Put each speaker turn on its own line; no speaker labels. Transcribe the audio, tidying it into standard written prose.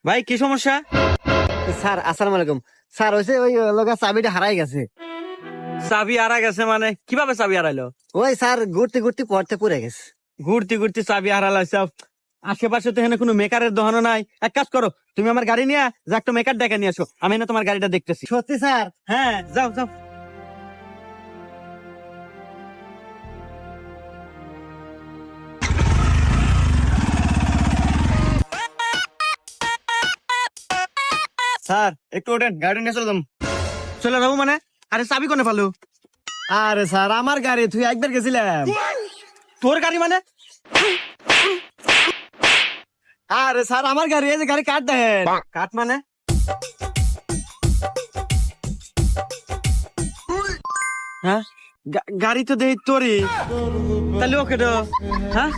ভাই কি সমস্যা?
স্যার আসসালামু আলাইকুম। স্যার হইছে ওই লগা চাবিটা হারাই গেছে।
চাবি হারা গেছে মানে কিভাবে চাবি হারাইলো?
ওই স্যার ঘুরতে ঘুরতে পড়তে পড়ে গেছে।
ঘুরতে ঘুরতে চাবি হারালাইছে। আশেপাশে তো এখানে কোনো মেকারের দোকানও নাই। এক কাজ করো, তুমি আমার গাড়ি নিয়ে যা একটা মেকার ডেকে নিয়ে আসো, আমি না তোমার গাড়িটা দেখতেছি।
সত্যি স্যার?
হ্যাঁ, যাও যাও।
স্যার একটু ওঠেন, গাড়ি নিয়ে চললাম।
চলে যাবো মানে? আরে চাবি কোনে পালো?
আরে স্যার আমার গাড়ি, তুই একবার গেছিলাম।
তোর গাড়ি মানে?
আরে স্যার আমার গাড়ি, এই যে গাড়ি কাট দেন।
কাঠ মানে? হ্যাঁ, গাড়ি তো দেই তোরই, তাহলে ওকে তো। হ্যাঁ